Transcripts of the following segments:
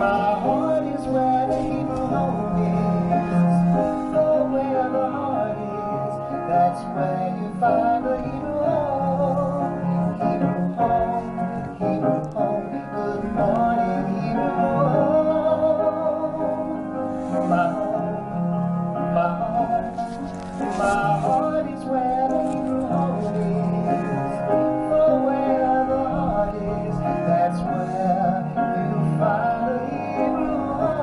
My heart is where the Hebrew home is. Oh, where the heart is, that's where you find the Hebrew home. Hebrew home, Hebrew home. Good morning, Hebrew home. My heart is where the Hebrew home is. Oh, where the heart is, that's where you find the Hebrew home.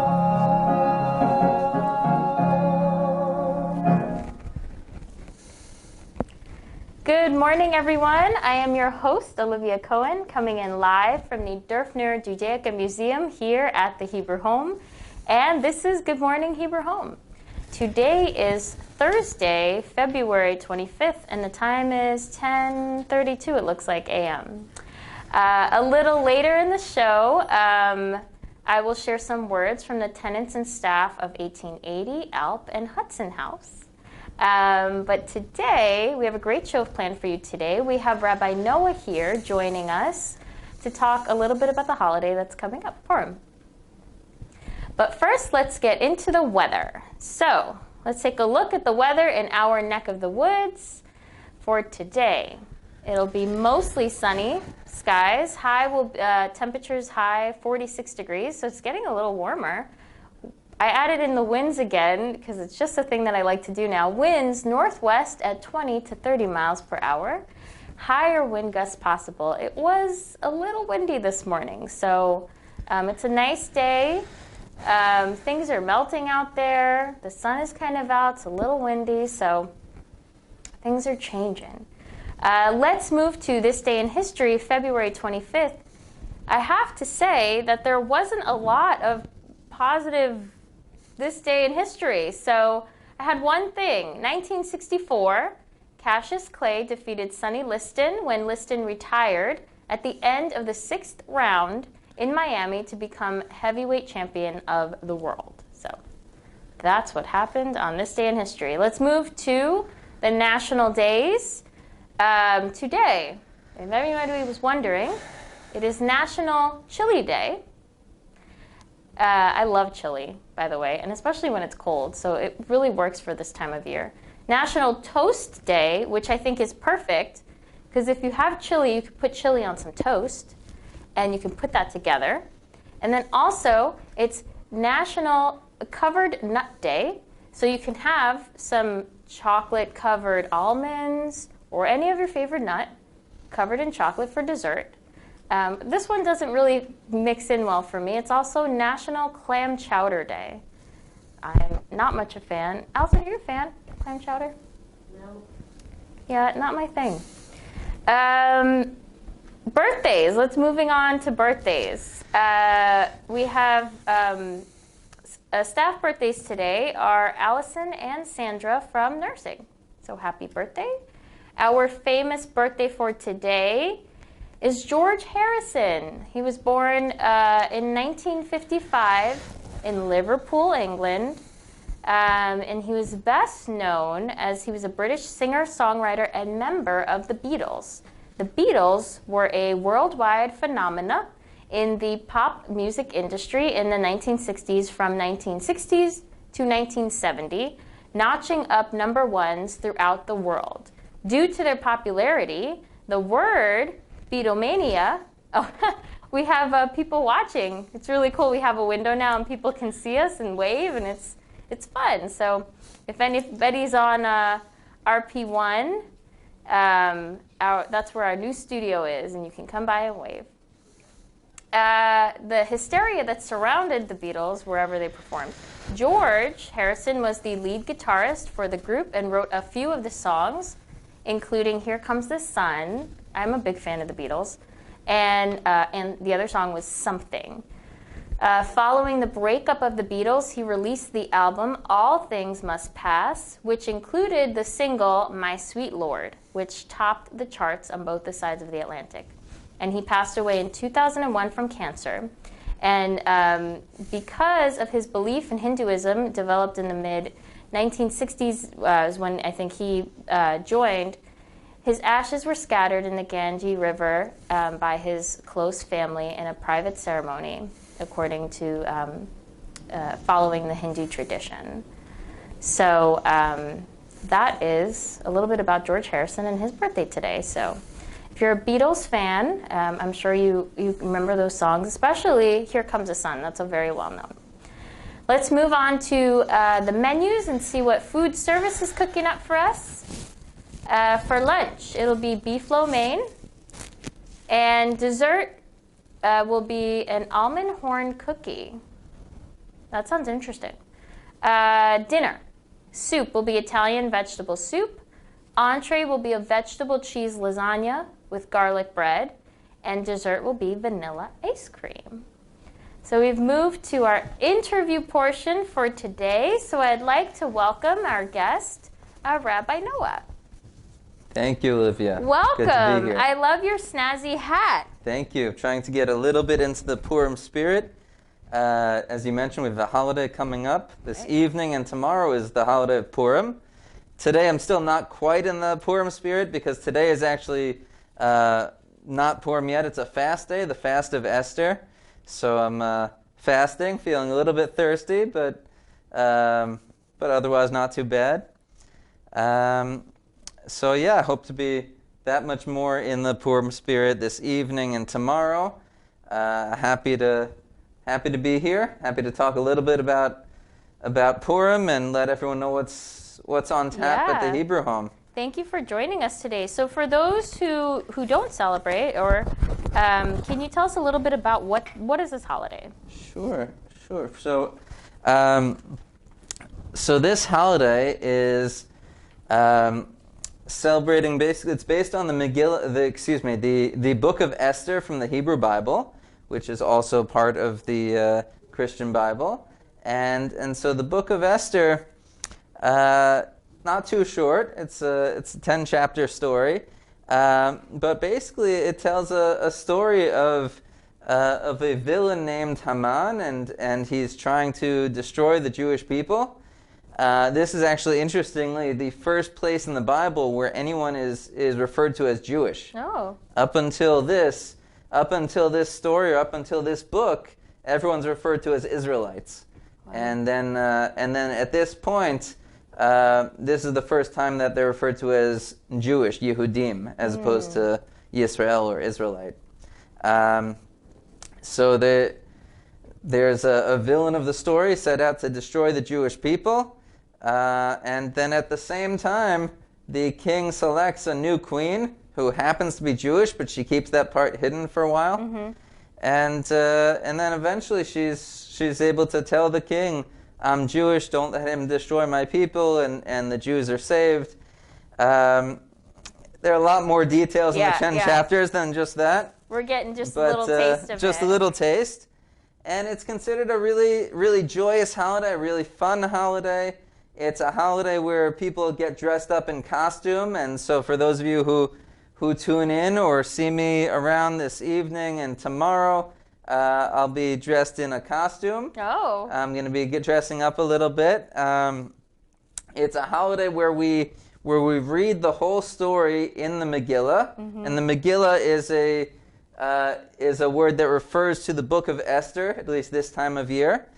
Good morning, everyone. I am your host, Olivia Cohen, coming in live from the Dörfner Judaica Museum here at the Hebrew Home. And this is Good Morning Hebrew Home. Today is Thursday, February 25th, and the time is 10:32, it looks like, a.m. A little later in the show, I will share some words from the tenants and staff of 1880 Alp and Hudson House. But today, we have a great show planned for you today. We have Rabbi Noah here joining us to talk a little bit about the holiday that's coming up for him. But first, let's get into the weather. So, let's take a look at the weather in our neck of the woods for today. It'll be mostly sunny skies. Temperatures high 46 degrees, so it's getting a little warmer. I added in the winds again because it's just a thing that I like to do now. Winds northwest at 20 to 30 miles per hour. Higher wind gusts possible. It was a little windy this morning, so it's a nice day. Things are melting out there. The sun is kind of out. It's a little windy, so things are changing. Let's move to this day in history, February 25th. I have to say that there wasn't a lot of positive this day in history. So I had one thing. 1964, Cassius Clay defeated Sonny Liston when Liston retired at the end of the 6th round in Miami to become heavyweight champion of the world. So that's what happened on this day in history. Let's move to the national days. Today, if everybody was wondering, it is National Chili Day. I love chili, by the way, and especially when it's cold, so it really works for this time of year. National Toast Day, which I think is perfect, because if you have chili, you can put chili on some toast, and you can put that together. And then also, it's National Covered Nut Day, so you can have some chocolate-covered almonds or any of your favorite nut covered in chocolate for dessert. This one doesn't really mix in well for me. It's also National Clam Chowder Day. I'm not much a fan. Elsa, are you a fan of clam chowder? No. Yeah, not my thing. Birthdays. Let's moving on to birthdays. We have staff birthdays today are Allison and Sandra from nursing. So happy birthday. Our famous birthday for today is George Harrison. He was born in 1955 in Liverpool, England. And he was best known as he was a British singer, songwriter, and member of the Beatles. The Beatles were a worldwide phenomena in the pop music industry in the 1960s from 1960s to 1970, notching up number ones throughout the world. Due to their popularity, the word Beatlemania, we have people watching. It's really cool. We have a window now and people can see us and wave, and it's fun. So if anybody's on RP1, that's where our new studio is, and you can come by and wave. The hysteria that surrounded the Beatles wherever they performed. George Harrison was the lead guitarist for the group and wrote a few of the songs, including Here Comes the Sun. I'm a big fan of the Beatles. And the other song was Something. Following the breakup of the Beatles, he released the album All Things Must Pass, which included the single My Sweet Lord, which topped the charts on both the sides of the Atlantic. And he passed away in 2001 from cancer. And because of his belief in Hinduism, developed in the mid-1960s, was when I think he joined, His ashes were scattered in the Ganges River by his close family in a private ceremony, according to following the Hindu tradition. So that is a little bit about George Harrison and his birthday today. So if you're a Beatles fan, I'm sure you remember those songs, especially Here Comes the Sun. That's a very well known. Let's move on to the menus and see what food service is cooking up for us. For lunch, it'll be beef lo mein, and dessert will be an almond horn cookie. That sounds interesting. Dinner, soup will be Italian vegetable soup. Entree will be a vegetable cheese lasagna with garlic bread, and dessert will be vanilla ice cream. So we've moved to our interview portion for today. So I'd like to welcome our guest, Rabbi Noah. Thank you, Olivia. Welcome. Good to be here. I love your snazzy hat. Thank you. Trying to get a little bit into the Purim spirit. As you mentioned, we have a holiday coming up this evening, and tomorrow is the holiday of Purim. Today I'm still not quite in the Purim spirit because today is actually not Purim yet. It's a fast day, the fast of Esther. So I'm fasting, feeling a little bit thirsty, but otherwise not too bad. So yeah, I hope to be that much more in the Purim spirit this evening and tomorrow. Happy to be here. Happy to talk a little bit about Purim and let everyone know what's on tap at the Hebrew Home. Thank you for joining us today. So for those who don't celebrate, or can you tell us a little bit about what is this holiday? Sure. So this holiday is celebrating, basically, it's based on the Megillah, the book of Esther from the Hebrew Bible, which is also part of the Christian Bible, and so the book of Esther, not too short. It's a 10-chapter story, but basically it tells a story of a villain named Haman, and he's trying to destroy the Jewish people. This is actually, interestingly, the first place in the Bible where anyone is referred to as Jewish. Oh. Up until this story, or up until this book, everyone's referred to as Israelites. Wow. And then at this point, this is the first time that they're referred to as Jewish, Yehudim, as opposed to Yisrael or Israelite. So there's a villain of the story set out to destroy the Jewish people. And then at the same time, the king selects a new queen who happens to be Jewish, but she keeps that part hidden for a while. Mm-hmm. And then eventually she's able to tell the king, I'm Jewish, don't let him destroy my people, and the Jews are saved. There are a lot more details in the 10 chapters than just that. We're getting just a little taste of it. Just a little taste. And it's considered a really, really joyous holiday, a really fun holiday. It's a holiday where people get dressed up in costume, and so for those of you who tune in or see me around this evening and tomorrow, I'll be dressed in a costume. Oh. I'm going to be dressing up a little bit. It's a holiday where we read the whole story in the Megillah, and the Megillah is a word that refers to the book of Esther, at least this time of year.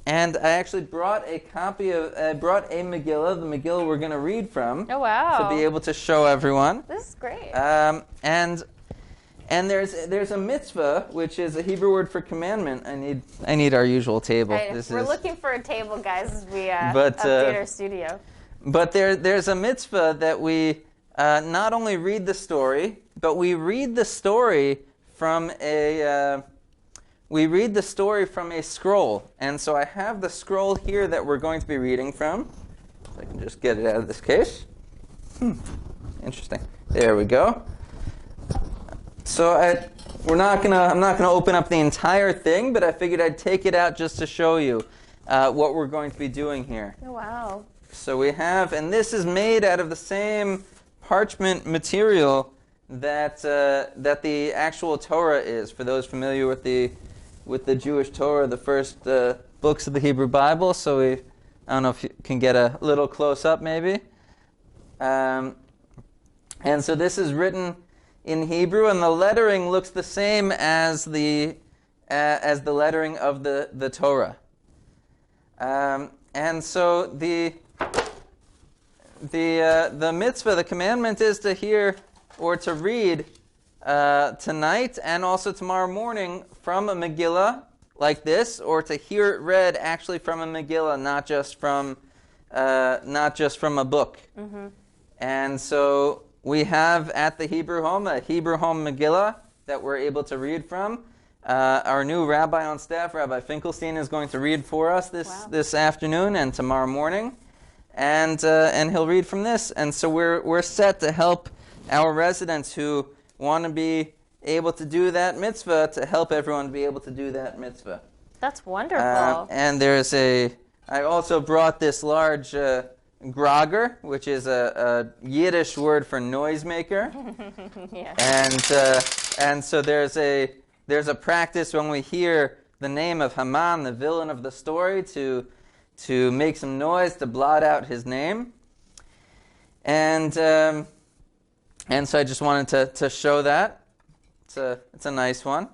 And I actually brought a Megillah, the Megillah we're going to read from. Oh, wow. To be able to show everyone. This is great. And there's a mitzvah, which is a Hebrew word for commandment. I need our usual table. We're looking for a table, guys, as we update our studio. But there's a mitzvah that we not only read the story, but we read the story from a scroll. And so I have the scroll here that we're going to be reading from. So I can just get it out of this case. Interesting. There we go. So I'm not gonna open up the entire thing, but I figured I'd take it out just to show you what we're going to be doing here. Oh, wow. So we have, and this is made out of the same parchment material that the actual Torah is. For those familiar with the Jewish Torah, the first books of the Hebrew Bible. So I don't know if you can get a little close up, maybe. And so this is written in Hebrew, and the lettering looks the same as the lettering of the Torah. And so the mitzvah, the commandment, is to hear or to read tonight and also tomorrow morning from a Megillah like this, or to hear it read actually from a Megillah, not just from a book. Mm-hmm. And so we have at the Hebrew Home a Hebrew Home Megillah that we're able to read from. Our new rabbi on staff, Rabbi Finkelstein, is going to read for us this afternoon and tomorrow morning, and he'll read from this. And so we're set to help our residents who want to be able to do that mitzvah, to help everyone be able to do that mitzvah. That's wonderful. And I also brought this large grogger, which is a Yiddish word for noisemaker. Yeah. And so there's a practice when we hear the name of Haman, the villain of the story, to make some noise, to blot out his name. And so I just wanted to show that. It's a nice one.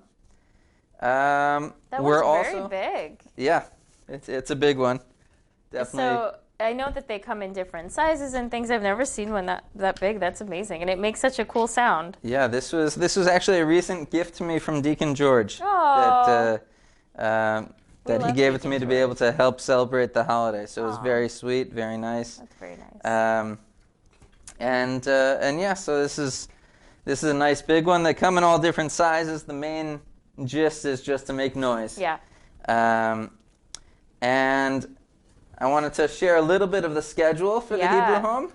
That was very big. Yeah, it's a big one. Definitely. So I know that they come in different sizes and things. I've never seen one that big. That's amazing, and it makes such a cool sound. Yeah, this was actually a recent gift to me from Deacon George. Oh. That he gave it to me to be able to help celebrate the holiday. So it was very sweet, very nice. That's very nice. And yeah, so this is a nice big one. They come in all different sizes. The main gist is just to make noise. Yeah. And I wanted to share a little bit of the schedule for the Hebrew Home.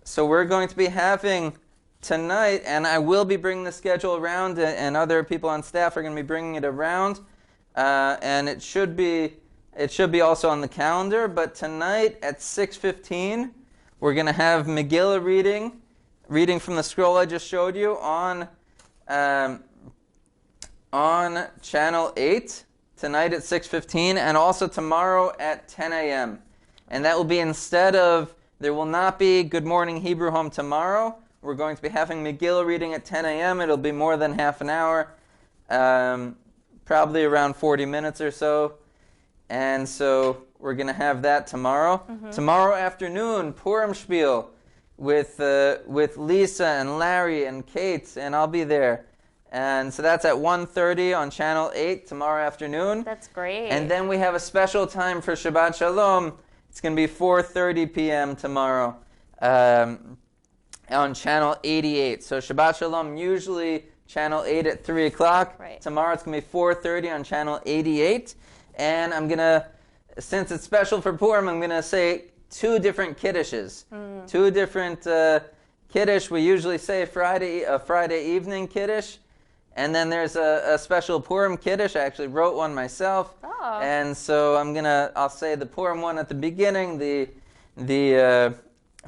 So we're going to be having tonight, and I will be bringing the schedule around, and other people on staff are going to be bringing it around. And it should be also on the calendar. But tonight at 6:15, we're going to have Megillah reading from the scroll I just showed you on channel 8 tonight at 6:15, and also tomorrow at 10 a.m. And that will be there will not be Good Morning Hebrew Home tomorrow. We're going to be having Megillah reading at 10 a.m. It'll be more than half an hour, probably around 40 minutes or so. And so we're going to have that tomorrow. Mm-hmm. Tomorrow afternoon, Purim Spiel with Lisa and Larry and Kate, and I'll be there. And so that's at 1:30 on Channel 8 tomorrow afternoon. That's great. And then we have a special time for Shabbat Shalom. It's going to be 4:30 p.m. tomorrow on Channel 88. So Shabbat Shalom, usually Channel 8 at 3 o'clock. Right. Tomorrow it's going to be 4:30 on Channel 88. And I'm going to, since it's special for Purim, I'm going to say two different kiddushes. Two different kiddush. We usually say a Friday evening kiddush. And then there's a special Purim Kiddush. I actually wrote one myself. Oh. And so I'll say the Purim one at the beginning, the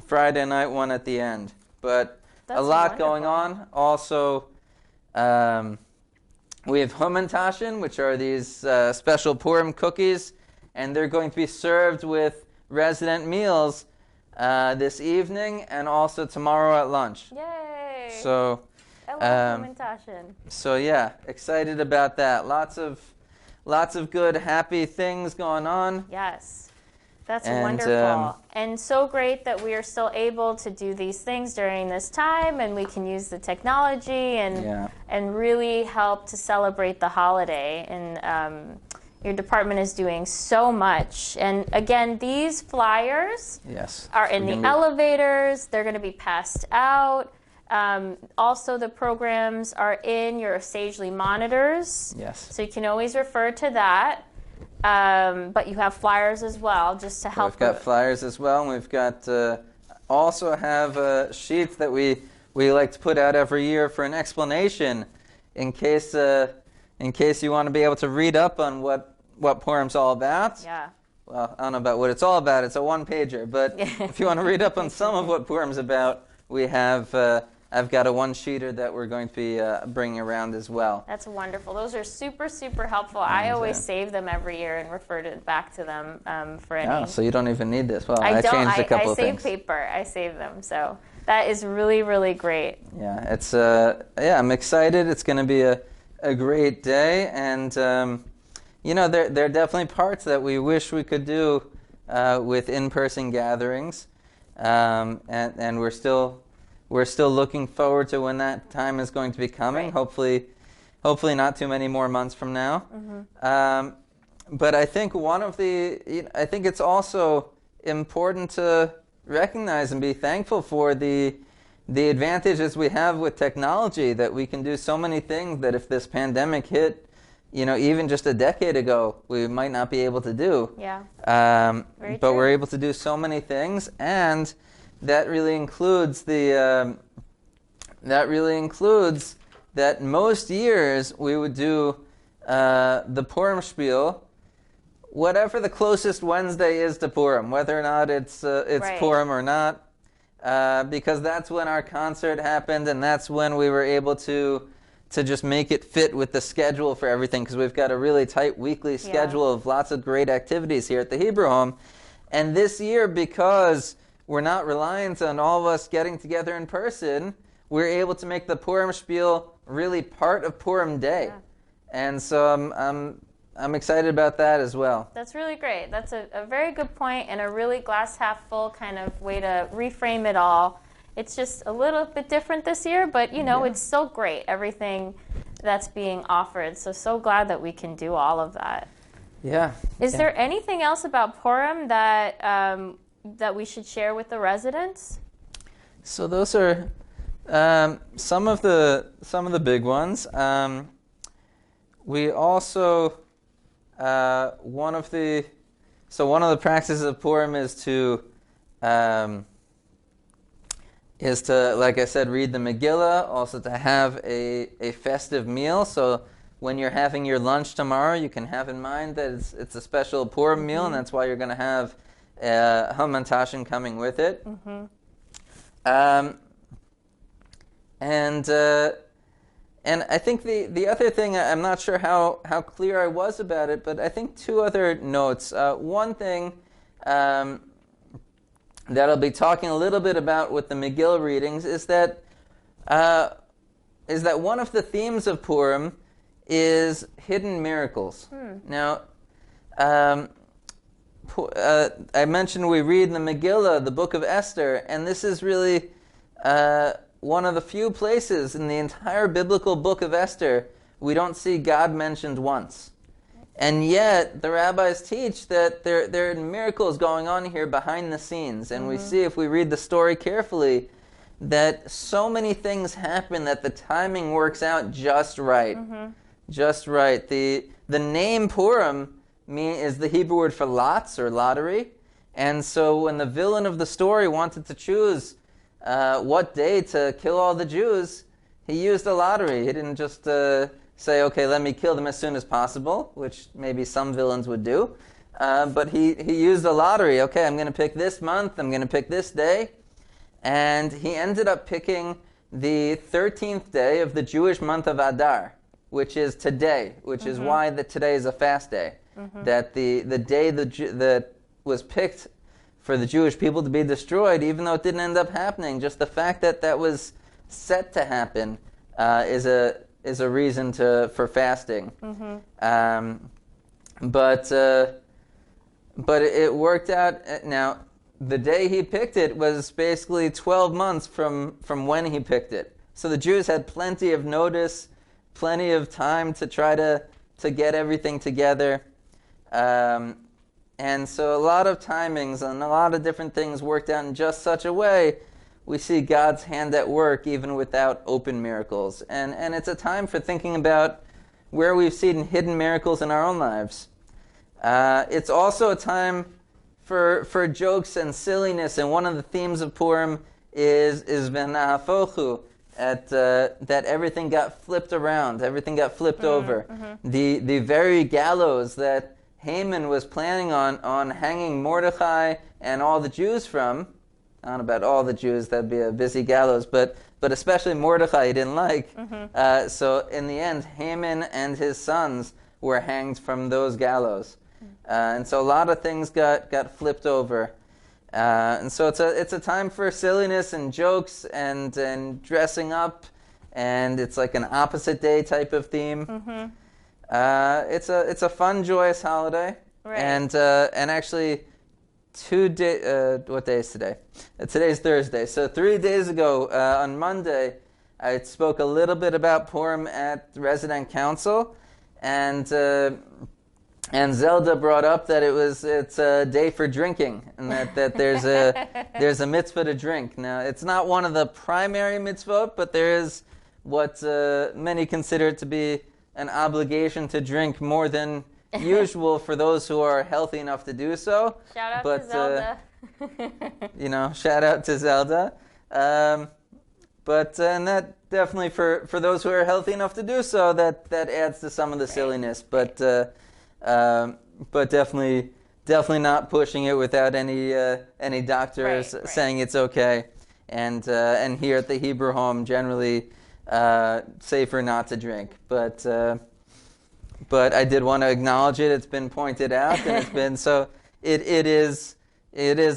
Friday night one at the end. But That's a lot wonderful. going on. Also, we have Humantaschen, which are these special Purim cookies. And they're going to be served with resident meals this evening and also tomorrow at lunch. Yay! So I love Humantaschen. So yeah, excited about that. Lots of good, happy things going on. Yes, that's And, wonderful. And so great that we are still able to do these things during this time, and we can use the technology and really help to celebrate the holiday. And your department is doing so much. And again, these flyers are in the elevators. They're going to be passed out. Also, the programs are in your Sagely monitors. Yes. So you can always refer to that. But you have flyers as well, just to help. We've got flyers as well, and we've got also have sheets that we like to put out every year for an explanation, in case you want to be able to read up on what Purim's all about. Yeah. Well, I don't know about what it's all about. It's a one-pager, but if you want to read up on some of what Purim's about, we have I've got a one-sheeter that we're going to be bringing around as well. That's wonderful. Those are super, super helpful. I always save them every year and refer back to them for any. Oh, so you don't even need this. Well, I don't. changed a couple I of save things. paper. I save them. So that is really, really great. Yeah, it's I'm excited. It's going to be a great day, and there are definitely parts that we wish we could do with in-person gatherings, and we're still looking forward to when that time is going to be coming. Right. Hopefully not too many more months from now. Mm-hmm. But I think I think it's also important to recognize and be thankful for the advantages we have with technology, that we can do so many things that if this pandemic hit, even just a decade ago, we might not be able to do. Yeah. But we're able to do so many things, and that really includes that most years we would do the Purim spiel, whatever the closest Wednesday is to Purim, whether or not it's Right. Purim or not, because that's when our concert happened, and that's when we were able to just make it fit with the schedule for everything, because we've got a really tight weekly schedule of lots of great activities here at the Hebrew Home. And this year, because we're not reliant on all of us getting together in person, we're able to make the Purim spiel really part of Purim Day. Yeah. And so I'm excited about that as well. That's really great. That's a very good point, and a really glass half full kind of way to reframe it all. It's just a little bit different this year, but it's so great, everything that's being offered. So glad that we can do all of that. Yeah. Is there anything else about Purim that we should share with the residents? So those are some of the big ones. We also one of the practices of Purim is to like I said, read the Megillah, also to have a festive meal. So when you're having your lunch tomorrow, you can have in mind that it's a special Purim meal, and that's why you're going to have hamantashen coming with it. Mm-hmm. And I think the other thing, I'm not sure how clear I was about it, but I think two other notes. One thing that I'll be talking a little bit about with the Megillah readings is that one of the themes of Purim is hidden miracles. Now, I mentioned we read in the Megillah, the book of Esther, and this is really one of the few places in the entire biblical book of Esther we don't see God mentioned once. And yet, the rabbis teach that there are miracles going on here behind the scenes. And we see, if we read the story carefully, that so many things happen that the timing works out just right. Just right. The name Purim is the Hebrew word for lots, or lottery. And so when the villain of the story wanted to choose what day to kill all the Jews, he used a lottery. He didn't just say, okay, let me kill them as soon as possible, which maybe some villains would do. But he used a lottery. Okay, I'm going to pick this month, I'm going to pick this day. And he ended up picking the 13th day of the Jewish month of Adar, which is today, which is why today is a fast day. That the day that was picked for the Jewish people to be destroyed, even though it didn't end up happening, just the fact that was set to happen is a reason for fasting. But it worked out. Now, the day he picked it was basically 12 months from when he picked it. So the Jews had plenty of notice, plenty of time to try to get everything together. And so a lot of timings and a lot of different things worked out in just such a way we see God's hand at work even without open miracles. And it's a time for thinking about where we've seen hidden miracles in our own lives. It's also a time for jokes and silliness, and one of the themes of Purim is v'nahafochu, that everything got flipped around, everything got flipped over. The very gallows that Haman was planning on hanging Mordechai and all the Jews from, I don't know about all the Jews, that'd be a busy gallows, but especially Mordechai he didn't like. So in the end, Haman and his sons were hanged from those gallows. And so a lot of things got flipped over. And so it's a time for silliness and jokes and dressing up, and it's like an opposite day type of theme. It's a fun, joyous holiday. Right. And actually, what day is today? Today's Thursday. So 3 days ago, on Monday, I spoke a little bit about Purim at the resident council, and Zelda brought up that it's a day for drinking, and that there's a mitzvah to drink. Now, it's not one of the primary mitzvot, but there is what many consider to be an obligation to drink more than usual for those who are healthy enough to do so. Shout out to Zelda. Shout out to Zelda. And that definitely for those who are healthy enough to do so, that adds to some of the silliness. But definitely not pushing it without any doctors saying it's okay. And here at the Hebrew home, generally safer not to drink. But I did want to acknowledge it. It's been pointed out, and it's been so. It is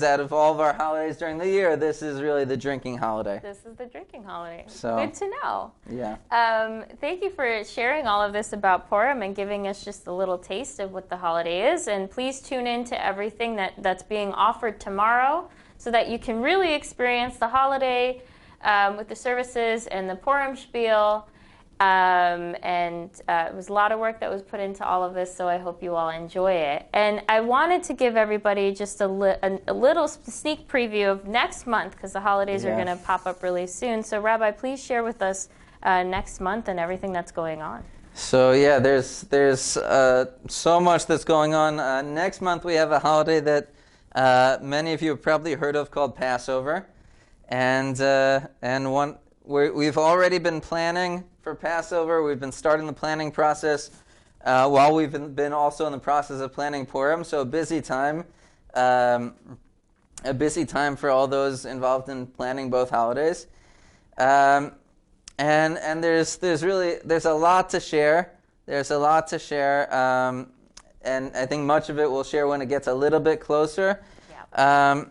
out of all of our holidays during the year, this is really the drinking holiday. This is the drinking holiday. So, good to know. Yeah. Thank you for sharing all of this about Purim and giving us just a little taste of what the holiday is. And please tune in to everything that's being offered tomorrow so that you can really experience the holiday with the services and the Purim spiel. It was a lot of work that was put into all of this, so I hope you all enjoy it. And I wanted to give everybody just a little sneak preview of next month, because the holidays are going to pop up really soon. So Rabbi, please share with us next month and everything that's going on. So there's so much that's going on. Next month we have a holiday that many of you have probably heard of called Passover, and we've already been planning for Passover. We've been starting the planning process while we've been also in the process of planning Purim. So a busy time for all those involved in planning both holidays. And there's a lot to share. There's a lot to share, and I think much of it we'll share when it gets a little bit closer. Yeah.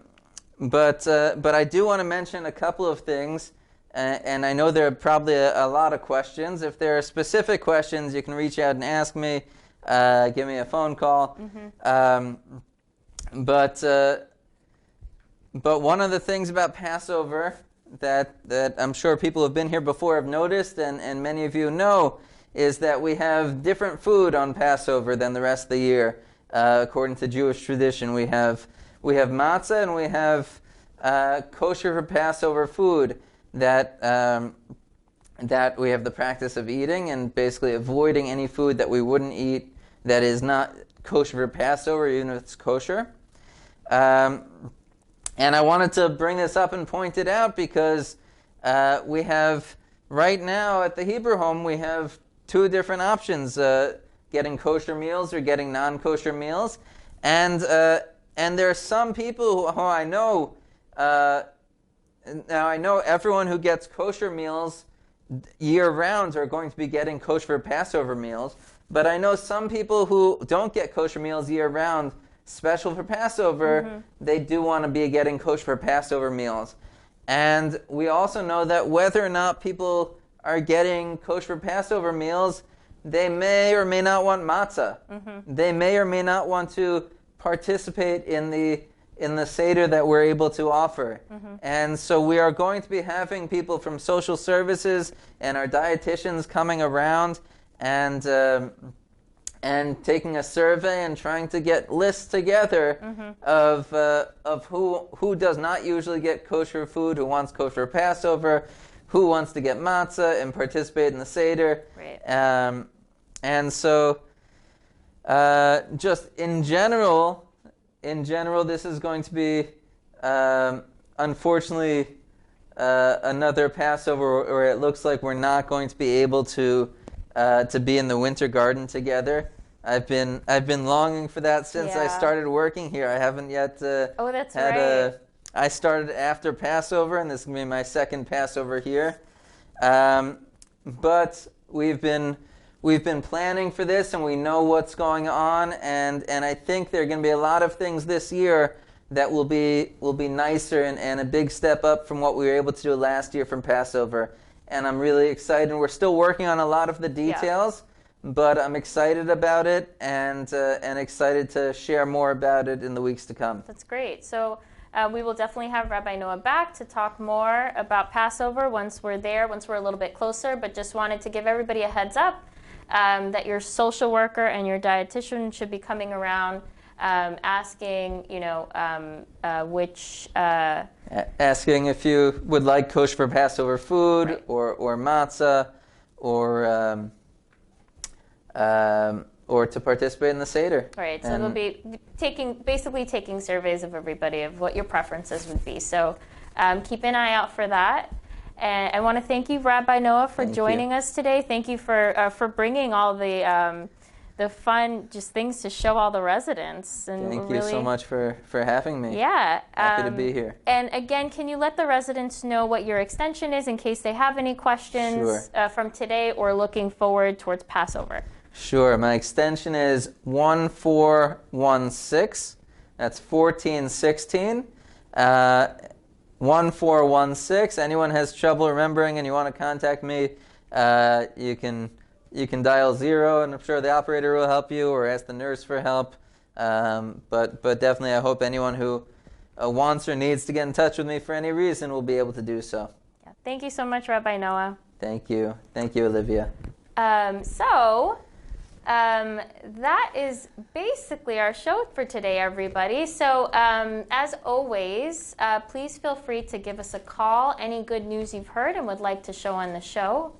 But I do want to mention a couple of things. And I know there are probably a lot of questions. If there are specific questions, you can reach out and ask me, give me a phone call. But one of the things about Passover that I'm sure people who have been here before have noticed, and many of you know, is that we have different food on Passover than the rest of the year. According to Jewish tradition, we have matzah and we have kosher for Passover food. That we have the practice of eating and basically avoiding any food that we wouldn't eat that is not kosher for Passover, even if it's kosher. And I wanted to bring this up and point it out because we have, right now at the Hebrew home, we have two different options, getting kosher meals or getting non-kosher meals. And there are some people who I know... Now, I know everyone who gets kosher meals year-round are going to be getting kosher Passover meals, but I know some people who don't get kosher meals year-round, special for Passover, they do want to be getting kosher Passover meals. And we also know that whether or not people are getting kosher Passover meals, they may or may not want matzah. They may or may not want to participate in the Seder that we're able to offer. And so we are going to be having people from social services and our dietitians coming around and taking a survey and trying to get lists together of who does not usually get kosher food, who wants kosher Passover, who wants to get matzah and participate in the Seder. Right. And so just in general, this is going to be, unfortunately, another Passover where it looks like we're not going to be able to be in the winter garden together. I've been longing for that since I started working here. I haven't yet that's had right. I started after Passover, and this is going to be my second Passover here. But we've been planning for this, and we know what's going on, and I think there are going to be a lot of things this year that will be nicer and a big step up from what we were able to do last year from Passover. And I'm really excited. We're still working on a lot of the details, but I'm excited about it and excited to share more about it in the weeks to come. That's great. So we will definitely have Rabbi Noah back to talk more about Passover once we're there, once we're a little bit closer. But just wanted to give everybody a heads up that your social worker and your dietitian should be coming around asking, which... asking if you would like kosher for Passover food, right, or matzah, or to participate in the Seder. Right, so they'll be basically taking surveys of everybody of what your preferences would be. So keep an eye out for that. And I want to thank you, Rabbi Noah, for joining us today. Thank you for bringing all the fun just things to show all the residents. And thank you so much for having me. Yeah. Happy to be here. And again, can you let the residents know what your extension is in case they have any questions from today or looking forward towards Passover? Sure. My extension is 1416. That's 1416. 1416. Anyone has trouble remembering and you want to contact me, you can dial 0, and I'm sure the operator will help you, or ask the nurse for help. But definitely, I hope anyone who wants or needs to get in touch with me for any reason will be able to do so. Yeah. Thank you so much, Rabbi Noah. Thank you. Thank you, Olivia. That is basically our show for today, everybody. So as always, please feel free to give us a call. Any good news you've heard and would like to share on the show,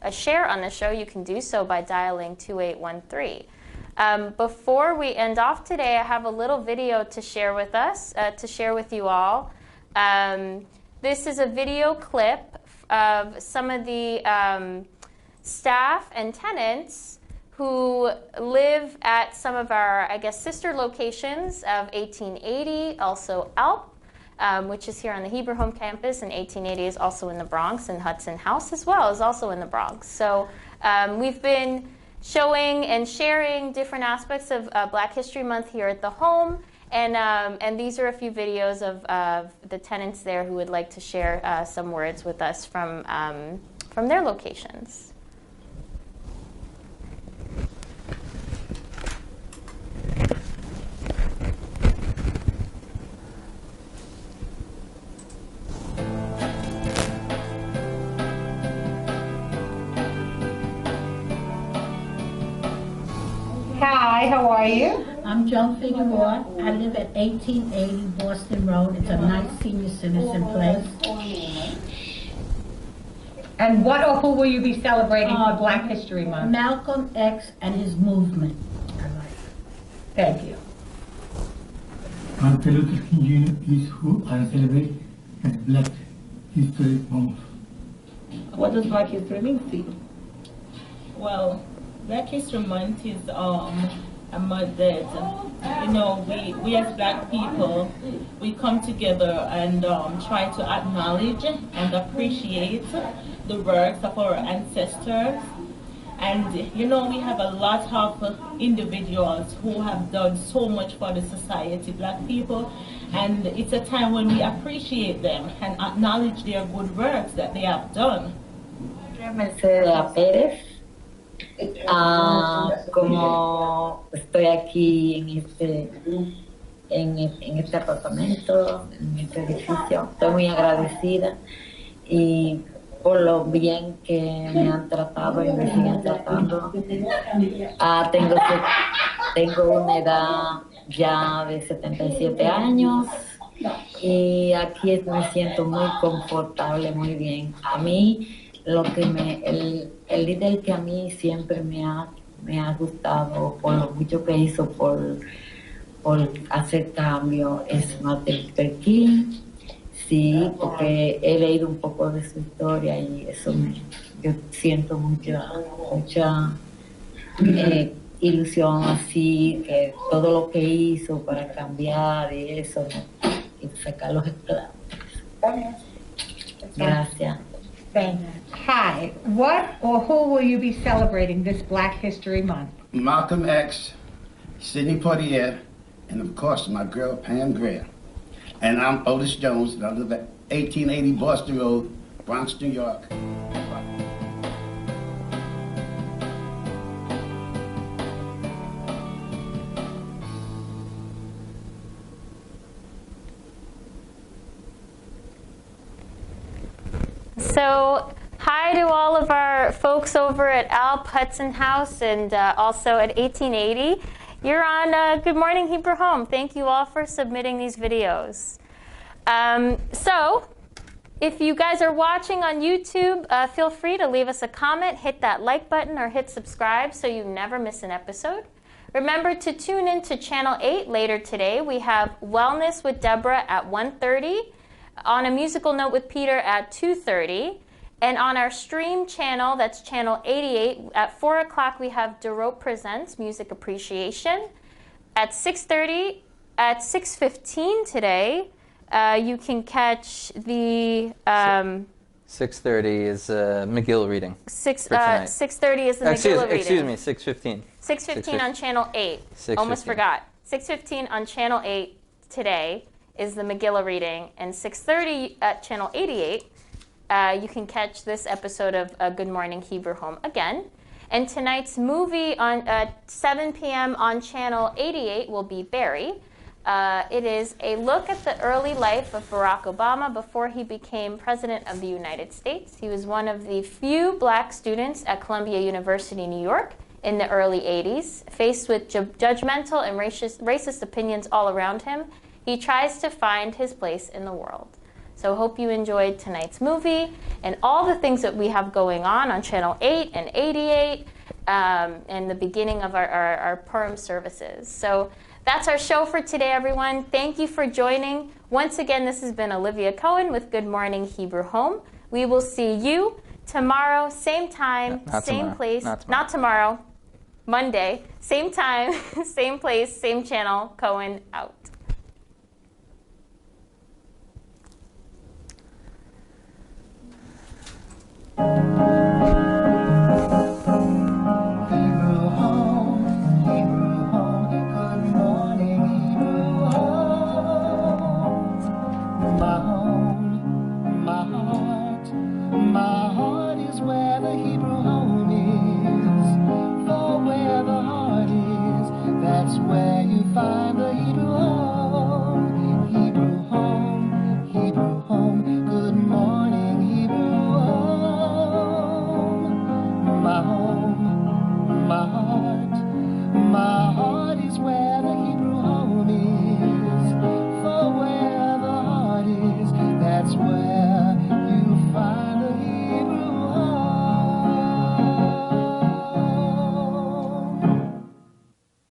you can do so by dialing 2813. Before we end off today, I have a little video to share with you all. This is a video clip of some of the staff and tenants who live at some of our, sister locations of 1880, also ALP, which is here on the Hebrew Home campus, and 1880 is also in the Bronx, and Hudson House as well is also in the Bronx. So we've been showing and sharing different aspects of Black History Month here at the home, and these are a few videos of the tenants there who would like to share some words with us from their locations. Hi, how are you? I'm Joan Figueroa. I live at 1880 Boston Road. It's a nice senior citizen place. And what or who will you be celebrating for Black History Month? Malcolm X and his movement. Thank you. Untitled Chapter is who I celebrate as Black History Month. What does Black History mean to you? Well, Black History Month is a month that, we as Black people, we come together and try to acknowledge and appreciate the works of our ancestors. And, we have a lot of individuals who have done so much for the society, Black people, and it's a time when we appreciate them and acknowledge their good works that they have done. Mercedes Pérez. Como estoy aquí en este apartamento, en este edificio, estoy muy agradecida y por lo bien que me han tratado y me siguen tratando. Tengo una edad ya de 77 años y aquí me siento muy confortable, muy bien. A mí el líder que a mí siempre me ha gustado por lo mucho que hizo por hacer cambio es Martin Luther King. Sí, porque he leído un poco de su historia y eso yo siento mucha ilusión así, que todo lo que hizo para cambiar y eso, y sacar los esclavos. Gracias. Thank you. Hi. What or who will you be celebrating this Black History Month? Malcolm X, Sidney Poitier, and of course my girl Pam Grier. And I'm Otis Jones, and I live at 1880 Boston Road, Bronx, New York. So, hi to all of our folks over at Al Hudson House and also at 1880. You're on Good Morning Hebrew Home. Thank you all for submitting these videos. So, if you guys are watching on YouTube, feel free to leave us a comment, hit that like button, or hit subscribe so you never miss an episode. Remember to tune in to Channel 8 later today. We have Wellness with Deborah at 1:30. On a Musical Note with Peter at 2:30. And on our stream channel, that's channel 88, at 4 o'clock we have DeRope Presents Music Appreciation. At 6:30, at 6:15 today, you can catch the... 6:30 is McGill reading. 6:30 is the McGill reading. Excuse me, 6:15. 6:15 on channel 8. Almost forgot. 6:15 on channel 8 today is the Megillah reading, and 6:30 at channel 88, you can catch this episode of Good Morning Hebrew Home again. And tonight's movie on 7 p.m. on channel 88 will be Barry. It is a look at the early life of Barack Obama before he became president of the United States. He was one of the few black students at Columbia University, New York in the early 80s. Faced with judgmental and racist opinions all around him, he tries to find his place in the world. So hope you enjoyed tonight's movie and all the things that we have going on Channel 8 and 88 and the beginning of our Purim services. So that's our show for today, everyone. Thank you for joining. Once again, this has been Olivia Cohen with Good Morning Hebrew Home. We will see you tomorrow, same time, same place. Not tomorrow. Monday, same time, same place, same channel. Cohen out. Hebrew home, good morning, Hebrew home. My heart is where the Hebrew home is. For where the heart is, that's where you find the